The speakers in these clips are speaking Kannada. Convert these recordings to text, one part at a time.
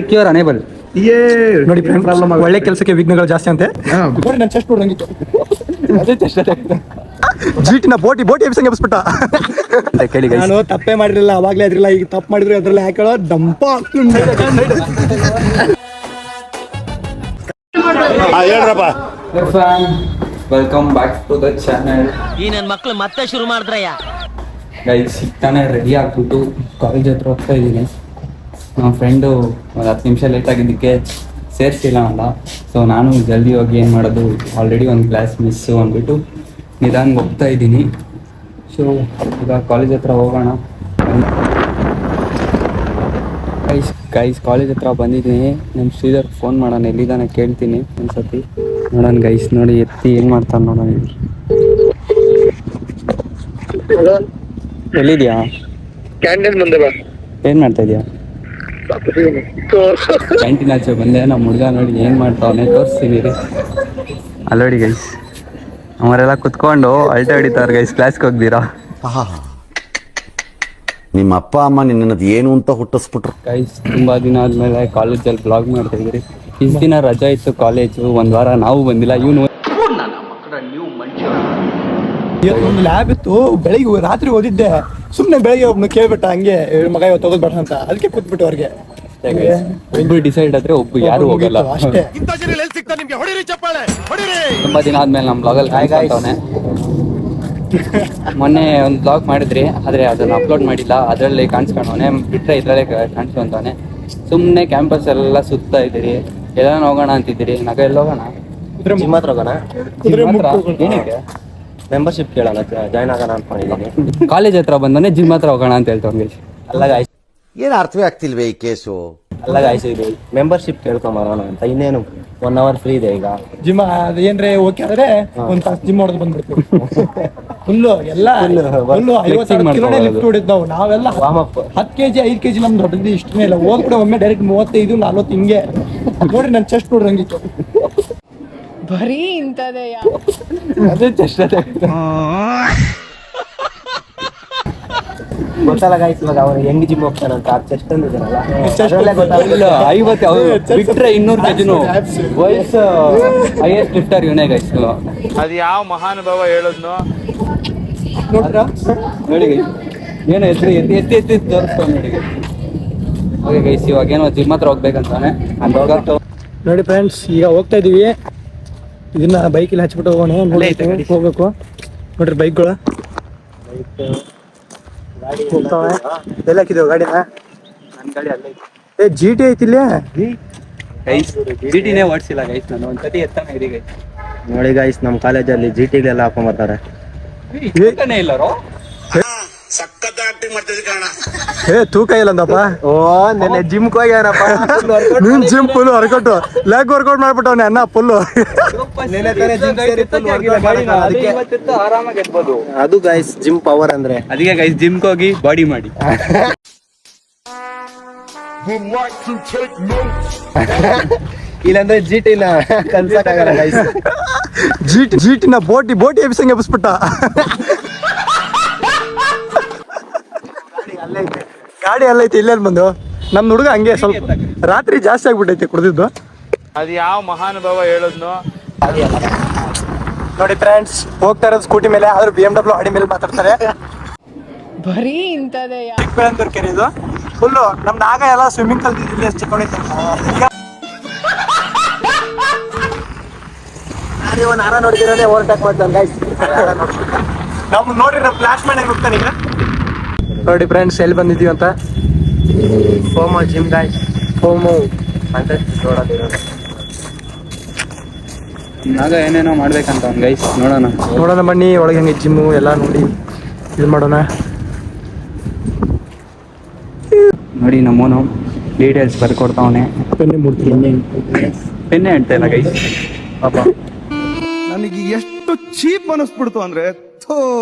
ಕ್ಯೂರ್ ಅನೇಬಲ್ ನೋಡಿ ಒಳ್ಳೆ ಕೆಲಸಕ್ಕೆ ವಿಘ್ನಗಳು ಜಾಸ್ತಿ ಅಂತೆ. ನನ್ನ ಚೆಸ್ಟ್ ನೋಡಂಗಿತ್ತು ಅದೇ ಚೆಸ್ಟ್ ಜೀಟಿನ ಬೋಟಿ ಎಬ್ಸಂಗೆ ಎಬ್ಸ್ಬಿಟ್ಟ. ಕೇಳಿ ನಾನು ತಪ್ಪೇ ಮಾಡಿರಲಿಲ್ಲ, ಅವಾಗಲೇ ಅದ್ರಿಲ್ಲ, ಈಗ ತಪ್ಪು ಮಾಡಿದ್ರು ಅದ್ರಲ್ಲಿ ಹಾಕೊಳ್ಳೋ ದಂಪ. ಹೇಳ್ರಪ್ಪ. Welcome back to the channel. ಈ ನನ್ನ ಮಕ್ಳು ಮತ್ತೆ ಶುರು ಮಾಡಿದ್ರಯ್ಯ. ಗೈಸ್ ಸಿಗ್ತಾನೆ ರೆಡಿ ಆಗ್ಬಿಟ್ಟು ಕಾಲೇಜ್ ಹತ್ರ ಹೋಗ್ತಾ ಇದ್ದೀನಿ. ನಮ್ಮ ಫ್ರೆಂಡು ಒಂದು 10 ನಿಮಿಷ ಲೇಟ್ ಆಗಿದ್ದಕ್ಕೆ ಸೇರಿಸಿಲ್ಲ ಅಲ್ಲ, ಸೊ ನಾನು ಜಲ್ದಿ ಹೋಗಿ ಏನು ಮಾಡೋದು, ಆಲ್ರೆಡಿ ಒಂದು ಕ್ಲಾಸ್ ಮಿಸ್ಸು ಅಂದ್ಬಿಟ್ಟು ನಿಧಾನ ಹೋಗ್ತಾ ಇದ್ದೀನಿ. ಸೊ ಈಗ ಕಾಲೇಜ್ ಹತ್ರ ಹೋಗೋಣ. ಗೈಸ್ ಕಾಲೇಜ್ ಹತ್ರ ಬಂದಿದ್ದೀನಿ. ನಮ್ಮ ಶ್ರೀಧರ್ ಫೋನ್ ಮಾಡೋಣ, ಎಲ್ಲಿದ್ದಾನೆ ಕೇಳ್ತೀನಿ ಒಂದ್ಸತಿ. ನೋಡೋಣ ಗೈಸ್, ನೋಡಿ ಎತ್ತಿ ಏನು ಮಾಡ್ತಾನೆ ನೋಡೋಣ. ಎಲ್ಲಿದ್ಯಾ? ಕ್ಯಾಂಟೀನ್ ಮುಂದೆ ಬಾ. ಏನು ಮಾಡ್ತಾ ಇದೀಯಾ? ಕ್ಯಾಂಟೀನ್ ಆಚೆ ಬಂದೆ. ನಮ್ಮ ಹುಡುಗ ನೋಡಿ ಏನು ಮಾಡ್ತಾವನೆ, ತೋರಿಸ್ತೀನಿ ರೀ. ಅಲ್ಲೋಡಿ ಗೈಸ್, ಅವರೆಲ್ಲ ಕುತ್ಕೊಂಡು ಅಲ್ಟೆ ಹೊಡಿತಾರೆ ಗೈಸ್. ಕ್ಲಾಸ್ಗೆ ಹೋಗ್ತೀರಾ? ನಿಮ್ಮ ಅಪ್ಪ ಅಮ್ಮ ನಿನ್ನದು ಏನು ಅಂತ ಹುಟ್ಟಿಸ್ಬಿಟ್ರು. ಗೈಸ್ ತುಂಬ ದಿನ ಆದಮೇಲೆ ಕಾಲೇಜಲ್ಲಿ ಬ್ಲಾಗ್ ಮಾಡ್ತಾ ಇದ್ರಿ. ಇಷ್ಟು ದಿನ ರಜಾ ಇತ್ತು ಕಾಲೇಜು, ಒಂದು ವಾರ ನಾವು ಬಂದಿಲ್ಲ. ಇವನು ಒಂದು ಲ್ಯಾಬ್ ಇತ್ತು, ಬೆಳಿಗ್ಗೆ ರಾತ್ರಿ ಓದಿದ್ದೆ. ಸುಮ್ಮನೆ ಬೆಳಿಗ್ಗೆ ಒಬ್ಬನು ಕೇಳ್ಬಿಟ್ಟ, ಹಂಗೆ ಮಗ ಇವತ್ತು ಹೋಗೋದು ಬೇಡ ಅಂತ, ಅದಕ್ಕೆ ಕೂತ್ಬಿಟ್ಟು ಅವ್ರಿಗೆ. ಒಬ್ಬರು ಡಿಸೈಡ್ ಆದ್ರೆ ಒಬ್ಬರು ಯಾರು ಹೋಗಲ್ಲ ಅಷ್ಟೇ. ತುಂಬ ದಿನ ಆದ್ಮೇಲೆ ನಮ್ಮ ಬ್ಲಾಗಲ್ಲಿ ಕಾಣಿಸ್ಕೊಂತವನೆ. ಮೊನ್ನೆ ಒಂದು ಬ್ಲಾಗ್ ಮಾಡಿದ್ರಿ, ಆದರೆ ಅದನ್ನು ಅಪ್ಲೋಡ್ ಮಾಡಿಲ್ಲ. ಅದರಲ್ಲಿ ಕಾಣಿಸ್ಕೊಂಡವನೆ, ಬಿಟ್ಟರೆ ಇದರಲ್ಲೇ ಕಾಣಿಸ್ಕೊಂತವನೆ. ಸುಮ್ಮನೆ ಕ್ಯಾಂಪಸ್ ಎಲ್ಲ ಸುತ್ತಾ ಇದ್ದೀರಿ, ಎಲ್ಲ ಹೋಗೋಣ ಅಂತಿದ್ದೀರಿ. ನಾಗ ಎಲ್ಲಿ ಹೋಗೋಣ? ಜಿಮ್ ಹತ್ರ ಹೋಗೋಣ. ಏನಕ್ಕೆ? ಮೆಂಬರ್ಶಿಪ್ ಕೇಳೋಣ, ಜಾಯ್ನ್ ಆಗೋಣ ಅನ್ಕೊಂಡಿದ್ದೀನಿ. ಕಾಲೇಜ್ ಹತ್ರ ಬಂದಾನೆ ಜಿಮ್ ಹತ್ರ ಹೋಗೋಣ ಅಂತ ಹೇಳ್ತಾವೆ. ಅಲ್ಲ ಗಾಯ್ಸ್, ಏನು ಅರ್ಥವೇ ಆಗ್ತಿಲ್ವೇ ಈ ಕೇಸು? ಅಲ್ಲ ಗಾಯ್ಸ್, ಇದು ಮೆಂಬರ್ಶಿಪ್ ಕೇಳ್ಕೊಂಬರೋಣ ಅಂತ. ಇನ್ನೇನು 1 hour ಫ್ರೀ ಇದೆ ಈಗ. ಜಿಮ್ ಅದು ಏನ್ರೆ ಓಕೆ ಆದ್ರೆ ಒಂದು ತಾಸು ಜಿಮ್ ಮಾಡೋದು ಬಂದ್ಬಿಡ್ತೀವಿ. ಫುಲ್ಲು ಎಲ್ಲ ಫುಲ್ಲು 50 ಕಿಲೋನೇ ಲಿಫ್ಟ್ ಹೊಡಿದ್ ನಾವು. ನಾವೆಲ್ಲ 10 kg 5 kg ನಮ್ದು ದೊಡ್ಡದು ಇಷ್ಟನೇ ಇಲ್ಲ. ಹೋಗ್ಬಿಡ ಒಮ್ಮೆ ಡೈರೆಕ್ಟ್ 35 40 ಹಿಂಗೆ. ನೋಡ್ರಿ ನನ್ನ ಚೆಸ್ಟ್ ನೋಡ್ರಿ ಹಂಗಿತ್ತು. ಬರೀ ಇಂಥದೇ ಅದೇ ಚೆಸ್ಟ್. ಗೊತ್ತಲ್ಲ ಗಾಯ್ಸ್, ಇವಾಗ ಅವನು ಹೆಂಗ್ ಜಿಮ್ ಹೋಗ್ತಾನಂತ. ಚೆಸ್ಟ್ ಅಂದಿದ್ದಾನಲ್ಲ, 50 ಬಿಟ್ರೆ 200 kg ವಯಸ್ಸು ಹೈಯೆಸ್ಟ್ ಲಿಫ್ಟರ್ ಇವನೇ ಗೈಸ್. ಅದು ಯಾವ ಮಹಾನುಭಾವ ಹೇಳೋದ್ನು ನೋಡ್ರಾ ನೋಡಿ ಗೈಸ್, ಏನೋ ಎತ್ತಿ ತೋರಿಸ್ತಾವ ನೋಡಿ ಗೈಸ್. ಓಕೆ ಗೈಸ್, ಇವಾಗ ಏನೋ ಜಿಮ್ ಹತ್ರ ಹೋಗ್ಬೇಕಂತಾನೆ. ನೋಡಿ ಫ್ರೆಂಡ್ಸ್, ಈಗ ಹೋಗ್ತಾ ಇದೀವಿ. ಇದನ್ನ ಬೈಕಲ್ಲಿ ಹಚ್ಬಿಟ್ಟು ಹೋಗೋಣ. ಹೋಗ್ಬೇಕು ನೋಡ್ರಿ ಬೈಕ್ಗಳು ಹೋಗ್ತಾವೆ. ಎಲ್ಲ ಹಾಕಿದ್ದೇವೆ ಗಾಡಿನ. ನನ್ನ ಗಾಡಿ ಅಲ್ಲೇ GT ಐತಿ ಇಲ್ಲಿ. ಗೈಸ್ GTನೇ ಓಡಿಸಿಲ್ಲ ಗೈಸ್ ನಾನು. ಒಂದ್ಸತಿ ಎತ್ತಾನೆ ಇರಿ ಗೈಸ್. ನೋಡಿ ಗಾಯ್ಸ್, ನಮ್ಮ ಕಾಲೇಜಲ್ಲಿ GTಗಳೆಲ್ಲ ಹಾಕೊಂಬರ್ತಾರೆ. ಎತ್ತಾನೆ ಇಲ್ಲರೋ. ಸಖತ್ ಆಕ್ಟಿಂಗ್ ಮಾಡ್ತಿದ್ದೆ ಕಾರಣ. ತೂಕ ಇಲ್ಲ ಅಂದಪ್ಪ. ನೆನ್ನೆ ಜಿಮ್ಗೆ ಹೋಗ್ಯಾನಪ್ಪ. ನೀನ್ gym full workout leg workout ಮಾಡ್ಬಿಟ್ಟವನೆ ಅನ್ನ ಫುಲ್ಲು. ಆರಾಮಾಗಿ ಎತ್ಬೋದು. ಅದು ಗೈಸ್ ಜಿಮ್ ಪವರ್ ಅಂದ್ರೆ. ಅದಕ್ಕೆ ಗೈಸ್ ಜಿಮ್ಗೆ ಹೋಗಿ ಬಾಡಿ ಮಾಡಿ. ಇಲ್ಲಾಂದ್ರೆ GTನ ಕಲ್ಸಕ್ಕಾಗಲ್ಲ ಗೈಸ್. ಜೀಟಿನ ಬೋಟಿ ಎಬ್ಸಂಗೆ ಎಬ್ಸ್ಬಿಟ್ಟ. ಗಾಡಿ ಅಲ್ಲೈತಿ ಇಲ್ಲೇನು ಬಂದು. ನಮ್ ಹುಡುಗ ಹಂಗೆ ಸ್ವಲ್ಪ ರಾತ್ರಿ ಜಾಸ್ತಿ ಆಗ್ಬಿಟ್ಟೈತಿ ಕುಡ್ದಿದ್ದು. ಅದು ಯಾವ ಮಹಾನುಭಾವ ಹೇಳೋದ್ನು. ನೋಡಿ ಫ್ರೆಂಡ್ಸ್, ಹೋಗ್ತಾ ಇರೋದು ಸ್ಕೂಟಿ ಮೇಲೆ, ಆದ್ರೂ BMW ಗಾಡಿ ಮೇಲೆ ಮಾತಾಡ್ತಾರೆ. ಬರೀ ಇಂಥದೇ ಚಿಕ್ಕಬಳ್ಳಾಪುರ ಕೆರೆ ಇದು ಫುಲ್ಲು. ನಮ್ ನಾಗ ಎಲ್ಲ ಸ್ವಿಮ್ಮಿಂಗ್ ಕಲ್ತಿದ್ದಿಲ್ಲ, ಚಿಕ್ಕವಳಿದ್ದ. ನಾರ ನೋಡಿದಿರೋದೇ ಓವರ್ಟೇಕ್ ಮಾಡ್ತಾನೆ ಗೈಸ್. ನಮ್ ನೋಡ್ರಿ, ನಮ್ಮ ಫ್ಲಾಶ್ ಮ್ಯಾನ್ ಹೋಗ್ತಾನೆ ಈಗ. ನೋಡಿ ಫ್ರೆಂಡ್ಸ್, ಎಲ್ಲಿ ಬಂದಿದೀವಿ ಅಂತ. FOMO gym guys. ಹೋಮೋ ಅಂತ ನೋಡೋದಿರೋದು. ನಾಗ ಏನೇನೋ ಮಾಡ್ಬೇಕಂತ ಅವ್ನು ಗೈಸ್. ನೋಡೋಣ ಬನ್ನಿ ಒಳಗೆ ಹೆಂಗೆ ಜಿಮ್ಮು ಎಲ್ಲ ನೋಡಿ ಇದು ಮಾಡೋಣ. ನೋಡಿ ನಮ್ಮನು ಡೀಟೇಲ್ಸ್ ಬರ್ಕೊಡ್ತಾವನೆ. ಪೆನ್ನೆ ಹೇಳ್ತಾ ಇಲ್ಲ ಗೈಸ್ ಪಾಪ. ನನಗೆ ಎಷ್ಟು ಚೀಪ್ ಅನಿಸ್ಬಿಡ್ತು ಅಂದ್ರೆ ಥೋ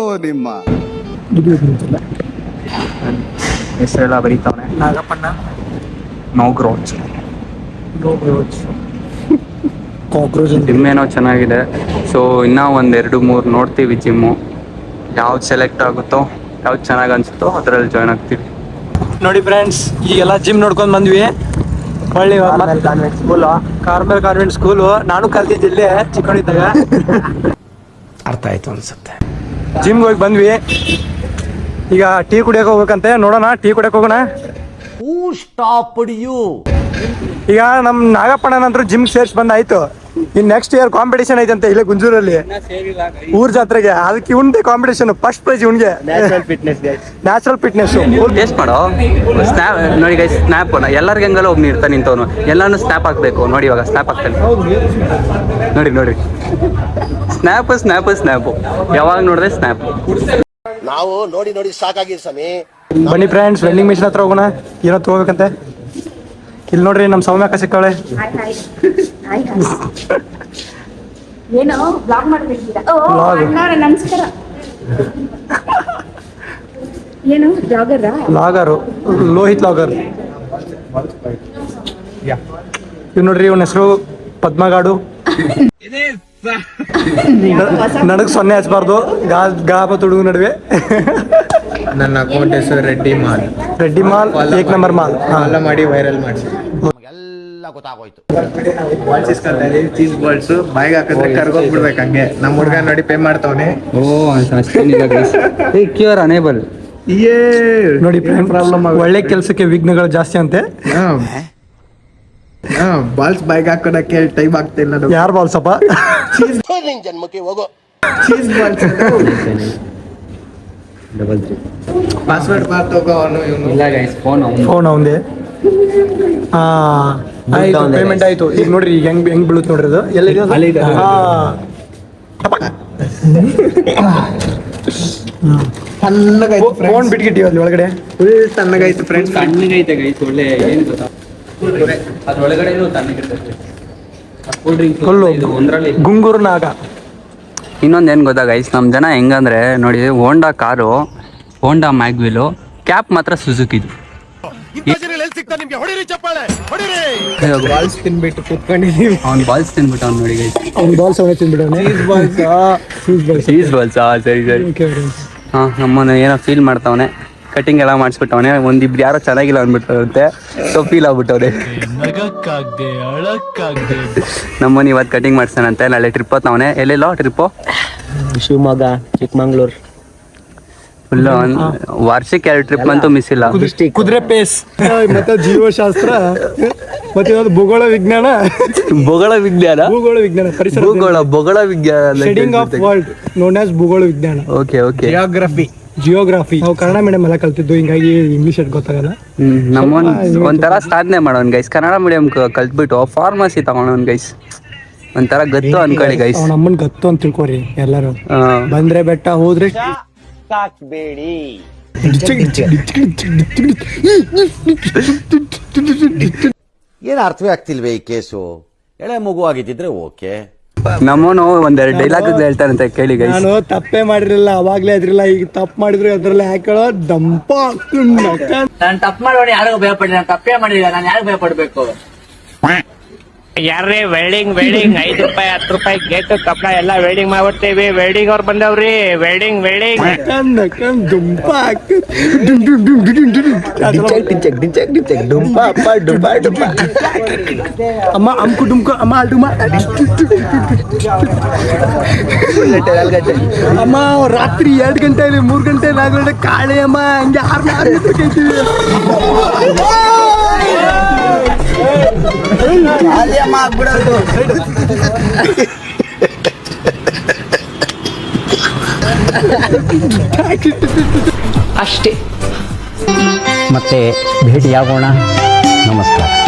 ನಿಮ್ಮ ಹೆಸರೆಲ್ಲ ಬರೀತಾವನೆ. ನಾಗಪ್ಪಣ್ಣ ನೌಗ್ರೋಚ್. ಕಾಕ್ರೋಚ್ ಜಿಮ್ ಏನೋ ಚೆನ್ನಾಗಿದೆ. ಸೊ ಇನ್ನೂ 1-2-3 ನೋಡ್ತೀವಿ ಜಿಮ್ಮು. ಯಾವ್ದು ಸೆಲೆಕ್ಟ್ ಆಗುತ್ತೋ, ಯಾವ್ದು ಚೆನ್ನಾಗಿ ಅನ್ಸುತ್ತೋ ಅದರಲ್ಲಿ ಜಾಯ್ನ್ ಆಗ್ತೀವಿ. ನೋಡಿ ಫ್ರೆಂಡ್ಸ್, ಈಗೆಲ್ಲ ಜಿಮ್ ನೋಡ್ಕೊಂಡು ಬಂದ್ವಿ. ಒಳ್ಳೆ ಕಾರ್ಮೆಲ್ ಕಾನ್ವೆಂಟ್ ಸ್ಕೂಲು. ನಾನು ಕಲ್ತಿದ್ದೆ ಇಲ್ಲೇ ಚಿಕ್ಕವನಿದ್ದಾಗ. ಅರ್ಥ ಆಯ್ತು ಅನ್ಸುತ್ತೆ. ಜಿಮ್ಗೆ ಹೋಗಿ ಬಂದ್ವಿ. ಈಗ ಟೀ ಕುಡಿಯೋಕೆ ಹೋಗ್ಬೇಕಂತೆ. ನೋಡೋಣ, ಟೀ ಕುಡಿಯೋಕೆ ಹೋಗೋಣ. ಈಗ ನಮ್ಮ ನಾಗಪ್ಪಣ್ಣನಂತರೂ ಜಿಮ್ ಸೇರ್ಸಿ ಬಂದಾಯ್ತು. ಇನ್ ನೆಕ್ಸ್ಟ್ ಇಯರ್ ಕಾಂಪಿಟೇಷನ್ ಐತಂತೆ ಇಲ್ಲೇ ಗುಂಜೂರಲ್ಲಿ ಊರ್ ಜಾತ್ರೆಗೆ. ಅದಕ್ಕೆ ಇವ್ನದೇ ಕಾಂಪಿಟೇಷನ್. ಫಸ್ಟ್ ಪ್ರೈಸ್ ಇವ್ನಿಗೆ. ನ್ಯಾಚುರಲ್ ಫಿಟ್ನೆಸ್ ಟೇಸ್ಟ್ ಮಾಡೋ ಸ್ನ್ಯಾಪ್ ನೋಡಿ ಗೈಸ್. ಸ್ನ್ಯಾಪ್ ಎಲ್ಲರಿಗೆ ಹಂಗಲ್ಲ ಒಬ್ಬ ಇರ್ತಾನೆ ನಿಂತವನು. ಎಲ್ಲಾನು ಸ್ನ್ಯಾಪ್ ಹಾಕ್ಬೇಕು ನೋಡಿ. ಇವಾಗ ಸ್ನ್ಯಾಪ್ ಹಾಕ್ತಾನೆ ನೋಡಿ. ಸ್ನ್ಯಾಪ್ ಯಾವಾಗ ನೋಡಿದ್ರೆ ಸ್ನ್ಯಾಪ್. ನಾವು ನೋಡಿ ಸಾಕಾಗಿ ಸಮಿ. ಬನ್ನಿ ಫ್ರೆಂಡ್ಸ್, ವೆಂಡಿಂಗ್ ಮಿಷನ್ ಹತ್ರ ಹೋಗೋಣ. ಏನೋ ತಗೋಬೇಕಂತೆ. ಇಲ್ಲಿ ನೋಡ್ರಿ ನಮ್ಮ ಸೌಮ್ಯಕ್ಕ ಸಿಕ್ಕವಳೆ. ಏನೋ ಬ್ಲಾಗ್ ಮಾಡ್ತಿದ್ದೀರಾ? ನಮಸ್ಕಾರ. ಏನು ಲಾಗರು, ಲೋಹಿತ್ ಲಾಗರ್. ಇವ್ ನೋಡ್ರಿ, ಇವನ ಹೆಸರು ಪದ್ಮಗಾಡು. ನನಗ್ 0 ಹಚ್ಬಾರ್ದು. ಗಾಬ ತುಡುಗು ನಡುವೆ. ನನ್ನ ಅಕೌಂಟ್ ಹೆಸರು ರೆಡ್ಡಿ ಮಾಲ್. ಏಕ್ ನಂಬರ್ ಮಾಲ್. ಎಲ್ಲ ಮಾಡಿ ವೈರಲ್ ಮಾಡಿಸಿ. ಎಲ್ಲ ಗೊತ್ತಾಗೋಯ್ತು. ಬಾಲ್ಸ್ ಇಸ್ಕೊಂತಾರೆ, ಚೀಸ್ ಬಾಲ್ಸ್ ಬಾಯಿಗೆ ಹಾಕಿದ್ರೆ ಕರ್ಗೋಗ್ಬಿಡ್ಬೇಕು ಹಂಗೆ. ನಮ್ಮ ಹುಡುಗ ನೋಡಿ ಪೇ ಮಾಡ್ತಾವನೆ. ಕ್ಯೂರ್ ಅನೇಬಲ್. ನೋಡಿ ಪ್ರಾಬ್ಲಮ್. ಒಳ್ಳೆ ಕೆಲಸಕ್ಕೆ ವಿಘ್ನಗಳು ಜಾಸ್ತಿ ಅಂತೆ. ಬಾಲ್ಸ್ ಬಾಯಿಗೆ ಹಾಕೋದಕ್ಕೆ ಟೈಮ್ ಆಗ್ತಿಲ್ಲ. ಯಾರು ಬಾಲ್ಸಪ್ಪ? ಜನ್ಮಕ್ಕೆ ಹೋಗೋ ಚೀಸ್ ಬಾಲ್ಸ್ ಪಾಸ್ವರ್ಡ್ ಮಾಡ್ತೋಗೋ ಅವನು ಇವನು. ಇಲ್ಲ ಗೈಸ್, ಫೋನ್ ಅವಂದೇ. ಆಯ್ತು, ಪೇಮೆಂಟ್ ಆಯ್ತು. ಈಗ ನೋಡ್ರಿ, ಈಗ ಹೆಂಗ್ ಬೀಳುತ್ತೆ ನೋಡ್ರಿ ಅದು. ಎಲ್ಲಿದೆ? ಫೋನ್ ಬಿಟ್ಗಿಟ್ಟಿವಿ ಅಲ್ಲಿ ಒಳಗಡೆ. ಫುಲ್ ತಣ್ಣಗೈತು ಫ್ರೆಂಡ್ಸ್. ತಣ್ಣಗೈತೆ ಗೈಸ್. ಒಳ್ಳೆ ಏನು ಗೊತ್ತಾ, ಅದ್ರೊಳಗಡೆ ತಣ್ಣಗಿರ್ತೈತೆ. ಕೂಲ್ ಡ್ರಿಂಕ್ ಒಂದ್ರಲ್ಲಿ ಗುಂಗೂರು ನಾಗ. ಇನ್ನೊಂದೇನು ಗೊತ್ತಾ ಗೈಸ್, ನಮ್ಮ ಜನ ಹೆಂಗಂದ್ರೆ ನೋಡಿ, ಹೋಂಡಾ ಕಾರು, ಹೋಂಡಾ ಮ್ಯಾಗ್ವಿಲು, ಕ್ಯಾಪ್ ಮಾತ್ರ ಸುಜುಕಿದು. ಬಾಲ್ಸ್ ತಿನ್ಬಿಟ್ಟು ಕೂತ್ಕೊಂಡಿದೀವಿ. ಅವ್ನು ಬಾಲ್ಸ್ ತಿನ್ಬಿಟ್ಟು ಅವ್ನು ನೋಡಿ ಗೈಸ್. ಅವ್ನು ಬಾಲ್ಸ್ ಅವನೇ ತಿನ್ಬಿಡೋನೆ. ಚೀಸ್ ಬಾಲ್ಸಾ? ಸರಿ. ಹಾಂ, ನಮ್ಮನ್ನು ಏನೋ ಫೀಲ್ ಮಾಡ್ತಾವನೆ. ಕಟಿಂಗ್ ಎಲ್ಲ ಮಾಡಿಸ್ಬಿಟ್ಟವನೆ. ಒಂದಿಬ್ರು ಯಾರೋ ಚೆನ್ನಾಗಿಲ್ಲ ಅಂದ್ಬಿಟ್ಟಂತೆ. So feel ಆಗ್ಬಿಟ್ಟವ್ರೆ. ನಮ್ಮನ್ನು ಇವತ್ತು ಕಟಿಂಗ್ ಮಾಡಿಸ್ತಾನಂತೆ. ನಾಳೆ ಟ್ರಿಪ್ ಹೊತ್ತವನೆ. ಎಲ್ಲೆಲ್ಲೋ ಟ್ರಿಪ್ಪು? ಶಿವಮೊಗ್ಗ, ಚಿಕ್ಕಮಂಗ್ಳೂರು. ಫುಲ್ ವಾರ್ಷಿಕ 2 ಟ್ರಿಪ್ ಅಂತೂ ಮಿಸ್ ಇಲ್ಲ. ಕುದುರೆ ಪೇಸ್, ಮತ್ತೆ ಜೀವಶಾಸ್ತ್ರ, ಮತ್ತೆ ಭೂಗೋಳ ವಿಜ್ಞಾನ, ಪರಿಸರ, ಭೂಗೋಳ ವಿಜ್ಞಾನ, shading of world known as ಭೂಗೋಳ ವಿಜ್ಞಾನ. ಓಕೆ. ಜಿಯೋಗ್ರಫಿ. ನಾವು ಕನ್ನಡ ಮೀಡಿಯಂ ಎಲ್ಲ ಕಲ್ತಿದ್ದು, ಹಿಂಗಾಗಿ ಇಂಗ್ಲಿಷ್ ಗೊತ್ತಾಗಲ್ಲ. ಒಂಥರ ಸಾಧನೆ ಮಾಡೋನ್ ಗೈಸ್. ಕನ್ನಡ ಮೀಡಿಯಂ ಕಲ್ತ್ಬಿಟ್ಟು ಫಾರ್ಮಸಿ ತಗೊಂಡವನ್ ಗೈಸ್. ಒಂಥರ ಗತ್ತು ಅನ್ಕೊಳ್ಳಿ ಗೈಸ್. ಅವ್ನ ಅಮ್ಮನ್ ಗತ್ತು ಅಂತ ತಿಳ್ಕೊರಿ ಎಲ್ಲರೂ. ಬಂದ್ರೆ ಬೆಟ್ಟ, ಹೋದ್ರೆ ಸಾಕ್ಬೇಡಿ. ಏನು ಅರ್ಥವೇ ಆಗ್ತಿಲ್ವೇ ಈ ಕೇಸು? ಎಳೆ ಮಗು ಆಗಿದ್ದಿದ್ರೆ ಓಕೆ. ನಮ್ಮನು ಒಂದೆರಡು ಡೈಲಾಗ್ ಹೇಳ್ತಾರಂತೆ, ಕೇಳಿ ಗೈಸ್. ನಾನು ತಪ್ಪೇ ಮಾಡಿರಲಿಲ್ಲ, ಅವಾಗ್ಲೇ ಅದ್ರಿಲ್ಲ. ಈಗ ತಪ್ಪು ಮಾಡಿದ್ರು ಅದ್ರಲ್ಲ ಹಾಕೊಳ್ಳೋ ದಂಪ. ನಾನು ತಪ್ಪು ಮಾಡೋಣ, ಯಾರಿಗೂ ಭಯಪಡಿ. ನಾನು ತಪ್ಪೇ ಮಾಡಿಲ್ಲ, ನಾನು ಯಾರು ಭಯಪಡ್ಬೇಕು? ಯಾರೇ ವೆಲ್ಡಿಂಗ್ 5 ರೂಪಾಯಿ 10 ರೂಪಾಯಿ ಗೇಟ್ ಕಪ್ಪಡ ಎಲ್ಲ ವೆಲ್ಡಿಂಗ್ ಮಾಡ್ಬಿಡ್ತೀವಿ. ವೆಲ್ಡಿಂಗ್ ಅವ್ರು ಬಂದವ್ರಿ. ವೆಲ್ಡಿಂಗ್ ದುಂಪ ಅಮ್ಮ ಅಮ್ಕು ಡುಮ್ಕ ಅಮ್ಮ ಅಲ್ಡುಮ ಅಮ್ಮ. ರಾತ್ರಿ 2 ಗಂಟೆ 3 ಗಂಟೆ 4 ಗಂಟೆ ಕಾಳೆ ಅಮ್ಮ. ಹಂಗೆ 6 ಕೇಳ್ತೀವಿ. ಅಷ್ಟೇ. ಮತ್ತೆ ಭೇಟಿಯಾಗೋಣ. ನಮಸ್ಕಾರ.